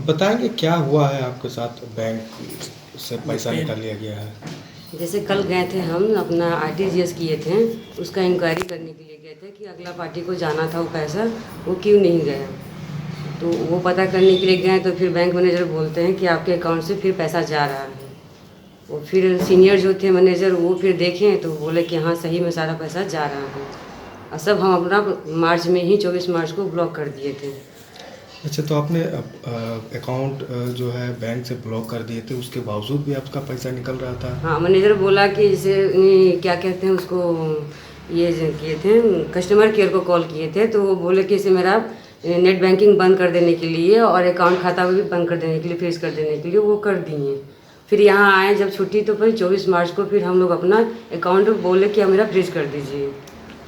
बताएंगे क्या हुआ है आपके साथ, बैंक से पैसा निकाल लिया गया है? जैसे कल गए थे हम अपना आरटीजीएस किए थे, उसका इंक्वायरी करने के लिए गए थे कि अगला पार्टी को जाना था वो पैसा, वो क्यों नहीं गया। तो वो पता करने के लिए गए तो फिर बैंक मैनेजर बोलते हैं कि आपके अकाउंट से फिर पैसा जा रहा है। वो फिर सीनियर जो थे मैनेजर वो फिर देखें तो बोले कि हाँ सही में सारा पैसा जा रहा है। और सब हम अपना मार्च में ही 24 मार्च को ब्लॉक कर दिए थे। अच्छा, तो आपने अकाउंट जो है बैंक से ब्लॉक कर दिए थे, उसके बावजूद भी आपका पैसा निकल रहा था? हाँ, मैनेजर बोला कि जैसे क्या कहते हैं उसको, ये किए थे कस्टमर केयर को कॉल किए थे तो वो बोले कि इसे मेरा नेट बैंकिंग बंद कर देने के लिए और अकाउंट खाता भी बंद कर देने के लिए, फ्रीज कर देने के लिए वो कर दिए। फिर यहाँ आए जब छुट्टी तो फिर 24 मार्च को फिर हम लोग अपना अकाउंट बोले कि मेरा फ्रीज कर दीजिए।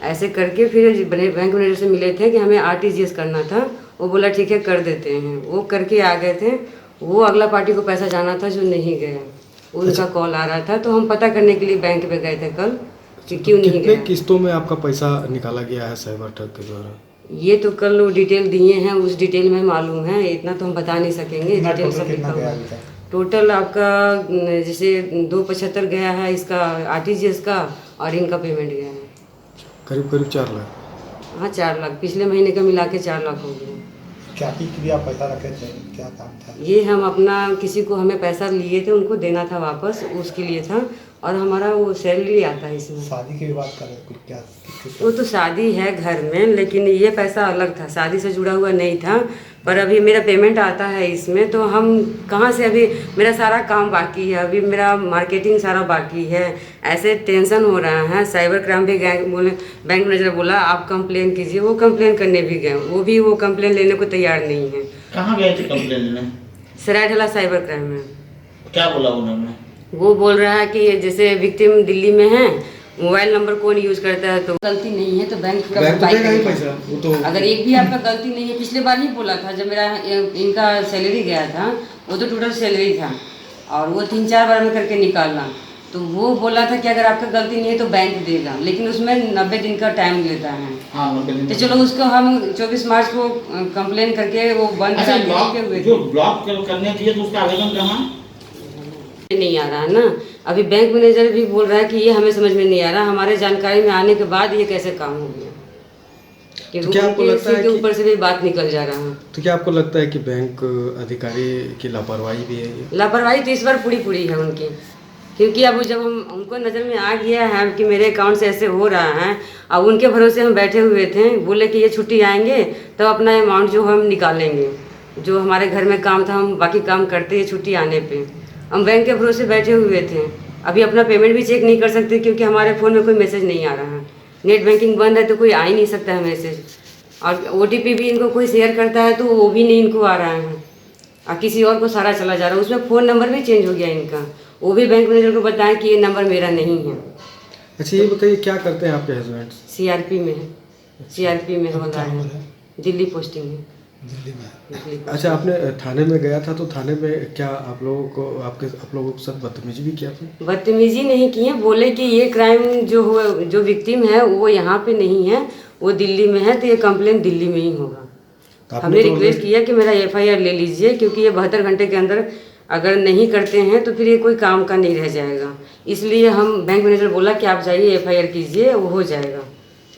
ऐसे करके फिर बैंक मैनेजर से मिले थे कि हमें आरटीजीएस करना था। वो बोला ठीक है कर देते हैं। वो करके आ गए थे। वो अगला पार्टी को पैसा जाना था जो नहीं गया, उनका कॉल आ रहा था तो हम पता करने के लिए बैंक पे गए थे कल कि क्यों नहीं गया। कितने किस्तों में आपका पैसा निकाला गया है साइबर ठग के द्वारा? ये तो कल वो डिटेल दिए हैं, उस डिटेल में मालूम है, इतना तो हम बता नहीं सकेंगे। डिटेल सब लिखा हुआ है। टोटल आपका जैसे 275 गया है इसका आरटीजीएस का, और इनका पेमेंट गया है करीब 4 लाख। हाँ 4 लाख, पिछले महीने का मिला के 4 लाख हो गया। क्या के लिए आप पैसा रखे थे, क्या काम था? ये हम अपना किसी को हमें पैसा लिए थे, उनको देना था वापस, उसके लिए था। और हमारा वो सैलरी आता है इसमें। शादी की बात कर रहे कुछ क्या? वो तो शादी है घर में, लेकिन ये पैसा अलग था, शादी से जुड़ा हुआ नहीं था। पर अभी मेरा पेमेंट आता है इसमें, तो हम कहाँ से, अभी मेरा सारा काम बाकी है, अभी मेरा मार्केटिंग सारा बाकी है। ऐसे टेंशन हो रहा है। साइबर क्राइम भी गए, बोले बैंक मैनेजर बोला आप कंप्लेन कीजिए। वो कंप्लेन करने भी गए, वो कंप्लेन लेने को तैयार नहीं है। कहाँ गए थे कंप्लेन लेने? सरायढला साइबर क्राइम में। क्या बोला उन्होंने? वो बोल रहा है कि जैसे विक्टिम दिल्ली में है, मोबाइल नंबर कौन यूज़ करता है, तो गलती नहीं है तो बैंक पूरा भरपाई करेगा। तो अगर एक भी आपका गलती नहीं है, पिछले बार ही बोला था जब मेरा इनका सैलरी गया था, वो तो टोटल सैलरी था और वो 3-4 बार में करके निकालना। तो वो बोला था कि अगर आपका गलती नहीं है तो बैंक देगा, लेकिन उसमें 90 दिन का टाइम लेता है। हाँ, 90 दिन। तो चलो उसको हम 24 मार्च को कंप्लेन करके वो बंद करा के हुए जो ब्लॉक करने दिए तो उसका आवेदन कहाँ? नहीं आ रहा है ना। अभी बैंक मैनेजर भी बोल रहा है कि ये हमें समझ में नहीं आ रहा, हमारे जानकारी में आने के बाद ये कैसे काम हो गया कि तो क्या आपको लगता है कि ऊपर से भी बात निकल जा रहा है। तो क्या आपको लगता है कि बैंक अधिकारी की लापरवाही भी है ये? लापरवाही तो इस बार पूरी है उनकी, क्योंकि अब जब हम उनको नज़र में आ गया है कि मेरे अकाउंट से ऐसे हो रहा है, अब उनके भरोसे हम बैठे हुए थे, बोले कि ये छुट्टी आएंगे तब अपना अमाउंट जो हम निकालेंगे, जो हमारे घर में काम था हम बाकी काम करते ये छुट्टी आने पे। हम बैंक के भरोसे बैठे हुए थे। अभी अपना पेमेंट भी चेक नहीं कर सकते क्योंकि हमारे फ़ोन में कोई मैसेज नहीं आ रहा है। नेट बैंकिंग बंद है तो कोई आ ही नहीं सकता है मैसेज, और OTP भी इनको कोई शेयर करता है तो वो भी नहीं इनको आ रहा है, और किसी और को सारा चला जा रहा है। उसमें फ़ोन नंबर भी चेंज हो गया इनका, वो भी बैंक मैनेजर को बताएं कि ये नंबर मेरा नहीं है। अच्छा, ये बताइए क्या करते हैं आपके हस्बैंड? CRP में है, CRP में हवलदार है, दिल्ली पोस्टिंग है। दिल्ली में। अच्छा, आपने थाने में गया था तो थाने में क्या आप लोगों के साथ बदतमीजी भी किया था? बदतमीजी नहीं की है, बोले कि ये क्राइम जो हुआ, जो विक्टिम है वो यहाँ पे नहीं है, वो दिल्ली में है, तो ये कंप्लेन दिल्ली में ही होगा। हमने रिक्वेस्ट किया कि मेरा FIR ले लीजिए, क्योंकि ये 72 घंटे के अंदर अगर नहीं करते हैं तो फिर ये कोई काम का नहीं रह जाएगा। इसलिए हम बैंक मैनेजर बोला कि आप जाइए FIR कीजिए, वो हो जाएगा।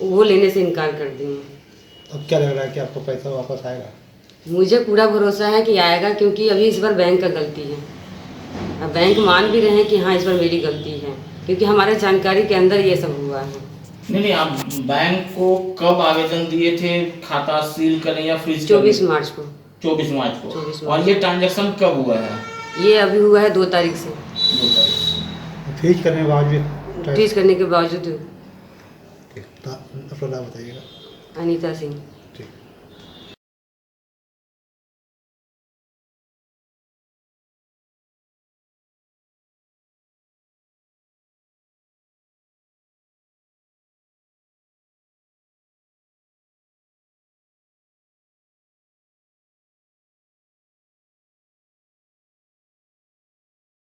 वो लेने से इनकार कर दिए। अब क्या लग रहा है कि आपको पैसा वापस आएगा? मुझे पूरा भरोसा है कि आएगा, क्योंकि अभी इस बार बैंक का गलती है। अब बैंक मान भी रहे हैं कि हाँ इस बार मेरी गलती है, क्योंकि हमारे जानकारी के अंदर ये सब हुआ है। नहीं, आप बैंक को कब आवेदन दिए थे खाता सील करने या फ्रीज? 24 मार्च को। 24 मार्च को। और ये ट्रांजेक्शन कब हुआ है? ये अभी हुआ है 2 तारीख से। 2 तारीख। फ्रीज करने के बावजूद? फ्रीज करने के बावजूद। अपना नाम बताइएगा। अनीता सिंह।